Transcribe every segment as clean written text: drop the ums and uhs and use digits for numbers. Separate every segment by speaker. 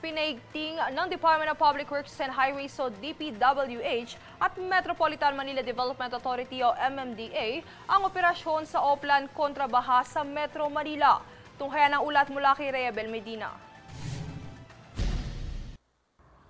Speaker 1: pinaigting ng Department of Public Works and Highways o DPWH at Metropolitan Manila Development Authority o MMDA ang operasyon sa Oplan kontra baha sa Metro Manila. Tunghayan ang ulat mula kay Reyabel Medina.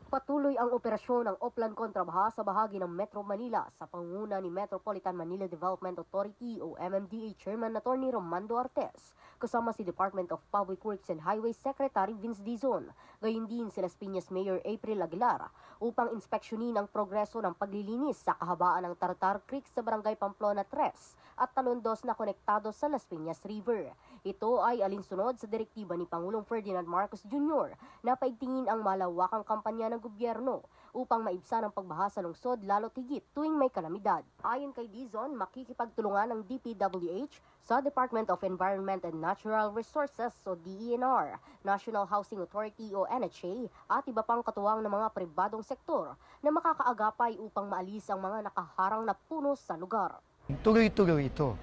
Speaker 2: Patuloy ang operasyon ng Oplan kontra baha sa bahagi ng Metro Manila sa pangunguna ni Metropolitan Manila Development Authority o MMDA Chairman Attorney Romando Artes, kasama si Department of Public Works and Highways Secretary Vince Dizon, gayon din si Las Piñas Mayor April Aguilar upang inspeksyonin ang progreso ng paglilinis sa kahabaan ng Tartar Creek sa Barangay Pamplona 3 at talundos na konektado sa Las Piñas River. Ito ay alinsunod sa direktiba ni Pangulong Ferdinand Marcos Jr. na paigtingin ang malawakang kampanya ng gobyerno upang maibsan ang pagbaha sa lungsod lalo tigit tuwing may kalamidad. Ayon kay Dizon, makikipagtulungan ng DPWH sa Department of Environment and Natural Resources o DENR, National Housing Authority o NHA at iba pang katuwang ng mga pribadong sektor na makakaagapay upang maalis ang mga nakaharang na puno sa lugar.
Speaker 3: Tuloy-tuloy ito.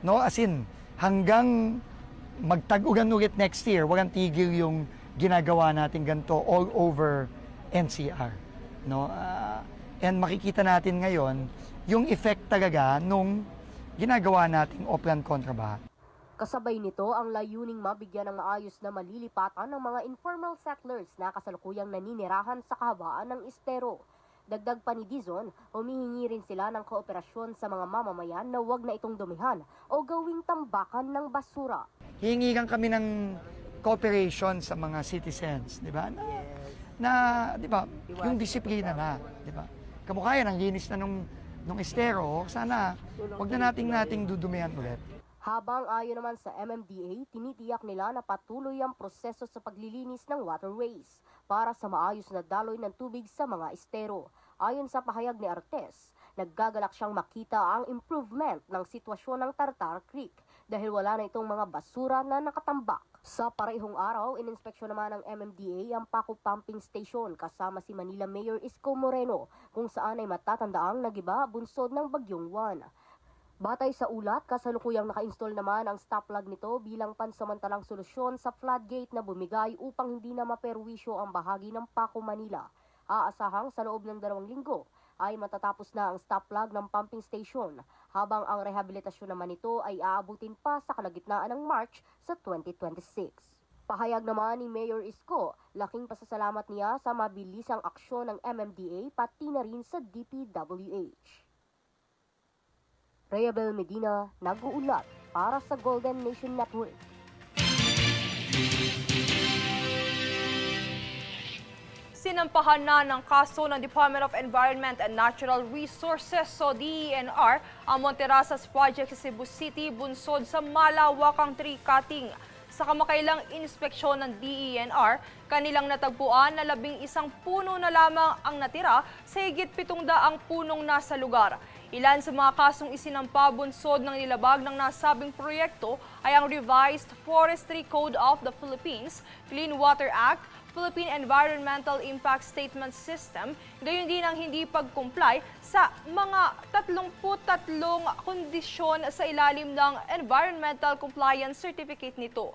Speaker 3: No, as in, hanggang magtag-ulan ulit next year, walang tigil yung ginagawa natin ganito all over NCR. No? And makikita natin ngayon yung effect talaga nung ginagawa nating Oplan kontra baha.
Speaker 2: Kasabay nito ang layuning mabigyan ng maayos na malilipatan ng mga informal settlers na kasalukuyang naninirahan sa kahabaan ng estero. Dagdag pa ni Dizon, humihingi rin sila ng kooperasyon sa mga mamamayan na huwag na itong dumihan o gawing tambakan ng basura.
Speaker 3: Hihingi lang kami ng cooperation sa mga citizens, di ba? Na di ba, yung disiplina na, di ba? Kamukha yan, ang linis na nung estero, sana huwag na nating dudumihan ulit.
Speaker 2: Habang ayon naman sa MMDA, tinitiyak nila na patuloy ang proseso sa paglilinis ng waterways para sa maayos na daloy ng tubig sa mga estero. Ayon sa pahayag ni Artes, naggagalak siyang makita ang improvement ng sitwasyon ng Tartar Creek dahil wala na itong mga basura na nakatambak. Sa parehong araw, ininspeksyon naman ng MMDA ang Paco Pumping Station kasama si Manila Mayor Isko Moreno kung saan ay matatandaang nagiba bunsod ng Bagyong Juan. Batay sa ulat, kasalukuyang naka-install naman ang stop plug nito bilang pansamantalang solusyon sa floodgate na bumigay upang hindi na maperwisyo ang bahagi ng Paco, Manila. Aasahang sa loob ng 2 linggo ay matatapos na ang stop plug ng pumping station, habang ang rehabilitasyon naman nito ay aabutin pa sa kalagitnaan ng March sa 2026. Pahayag naman ni Mayor Isko, laking pasasalamat niya sa mabilisang aksyon ng MMDA pati na rin sa DPWH. Reyabel Medina, nag-uulat para sa Golden Nation Network.
Speaker 1: Sinampahan na ng kaso ng Department of Environment and Natural Resources o DENR ang Monterrasas Project sa Cebu City bunsod sa malawakang tree cutting. Sa kamakailang inspeksyon ng DENR, kanilang natagpuan na 11 puno na lamang ang natira sa higit 700 punong nasa lugar. Ilan sa mga kasong isinampa bunsod ng nilabag ng nasabing proyekto ay ang Revised Forestry Code of the Philippines, Clean Water Act, Philippine Environmental Impact Statement System, gayon din ang hindi pag-comply sa mga 33 kondisyon sa ilalim ng Environmental Compliance Certificate nito.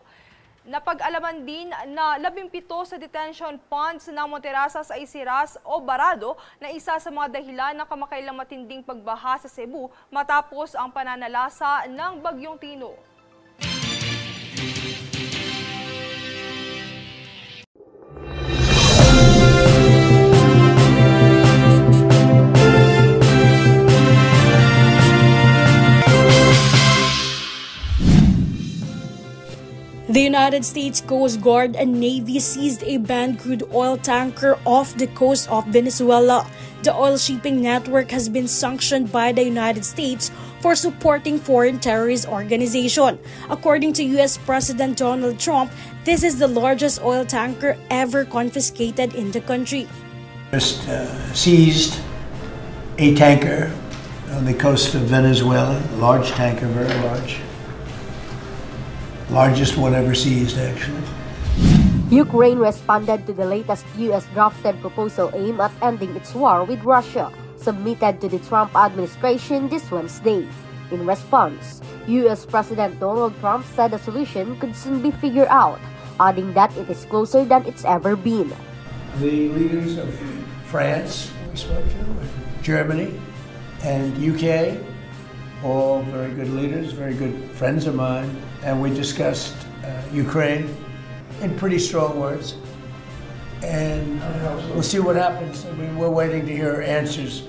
Speaker 1: Napag-alaman din na 17 sa detention ponds ng Monterrasas ay siras o barado na isa sa mga dahilan ng kamakailang matinding pagbaha sa Cebu matapos ang pananalasa ng Bagyong Tino.
Speaker 4: The United States Coast Guard and Navy seized a banned crude oil tanker off the coast of Venezuela. The oil shipping network has been sanctioned by the United States for supporting foreign terrorist organization. According to U.S. President Donald Trump, this is the largest oil tanker ever confiscated in the country.
Speaker 5: Just seized a tanker on the coast of Venezuela, a large tanker, very large. Largest one ever seized, actually.
Speaker 2: Ukraine responded to the latest U.S. drafted proposal aimed at ending its war with Russia, submitted to the Trump administration this Wednesday. In response, U.S. President Donald Trump said a solution could soon be figured out, adding that it is closer than it's ever been.
Speaker 5: the leaders of France, we spoke to, Germany, and UK, all very good leaders, very good friends of mine, and we discussed Ukraine in pretty strong words. And we'll see what happens. I mean, we're waiting to hear answers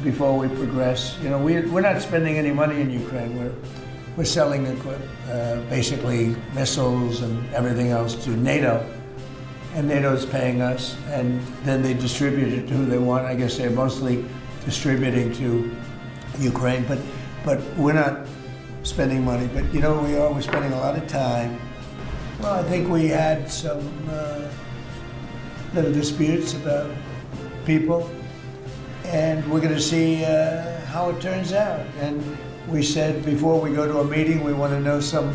Speaker 5: before we progress. You know, we're not spending any money in Ukraine. We're selling basically missiles and everything else to NATO, and NATO's paying us, and then they distribute it to who they want. I guess they're mostly distributing to Ukraine, but we're not spending money. But you know, we're spending a lot of time. Well, I think we had some little disputes about people, and we're going to see how it turns out. And we said before we go to a meeting, we want to know some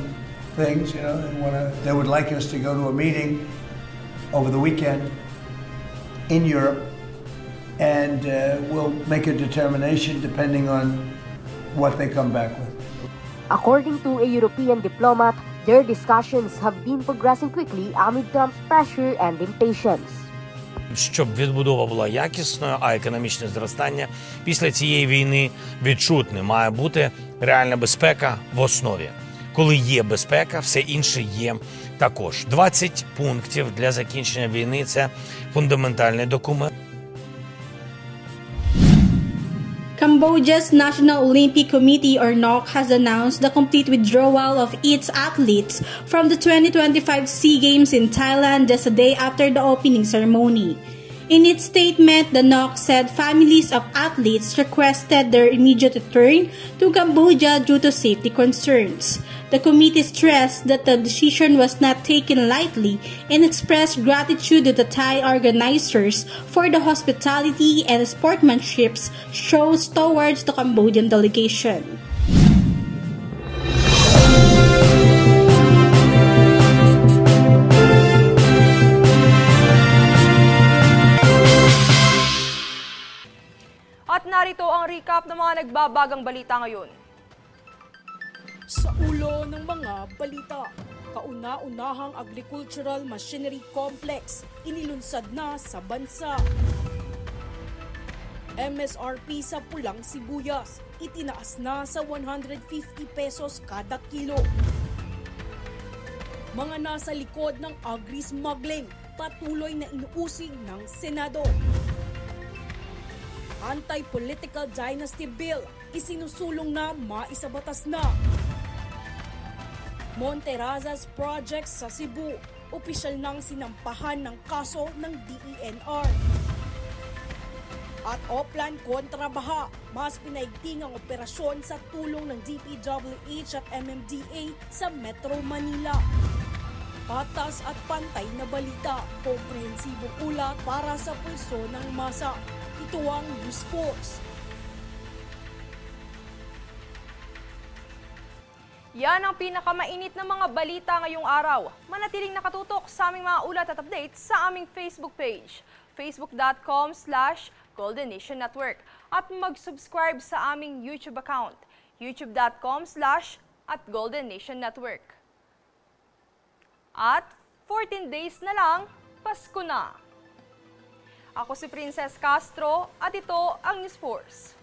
Speaker 5: things. You know, they would like us to go to a meeting over the weekend in Europe, and we'll make a determination depending on what they come back with.
Speaker 2: According to a European diplomat, their discussions have been progressing quickly amid Trump's pressure and impatience.
Speaker 6: Щоб відбудова була якісною, а економічне зростання після цієї війни відчутне, має бути реальна безпека в основі. Коли є безпека, все інше є також. 20 пунктів для закінчення війни – це фундаментальний документ.
Speaker 4: Cambodia's National Olympic Committee or NOC has announced the complete withdrawal of its athletes from the 2025 SEA Games in Thailand just a day after the opening ceremony. In its statement, the NOC said families of athletes requested their immediate return to Cambodia due to safety concerns. The committee stressed that the decision was not taken lightly and expressed gratitude to the Thai organizers for the hospitality and sportsmanship shows towards the Cambodian delegation.
Speaker 1: At narito ang recap ng mga nagbabagang balita ngayon.
Speaker 4: Sa ulo ng mga balita, kauna-unahang agricultural machinery complex inilunsad na sa bansa. MSRP sa pulang sibuyas itinaas na sa 150 pesos kada kilo. Mga nasa likod ng agri-smuggling patuloy na inuusig ng Senado. Anti-political dynasty bill isinusulong na maisabatas na. Monterazas project sa Cebu, opisyal nang sinampahan ng kaso ng DENR. At Oplan kontra baha, mas pinaigting ang operasyon sa tulong ng DPWH at MMDA sa Metro Manila. Patas at pantay na balita, komprehensibong ulat para sa pulso ng masa. Ito ang News Force.
Speaker 1: Yan ang pinakamainit na mga balita ngayong araw. Manatiling nakatutok sa aming mga ulat at updates sa aming Facebook page, facebook.com/Golden Nation Network. At mag-subscribe sa aming YouTube account, youtube.com/@Golden Nation Network. At 14 days na lang, Pasko na. Ako si Princess Castro at ito ang News Force.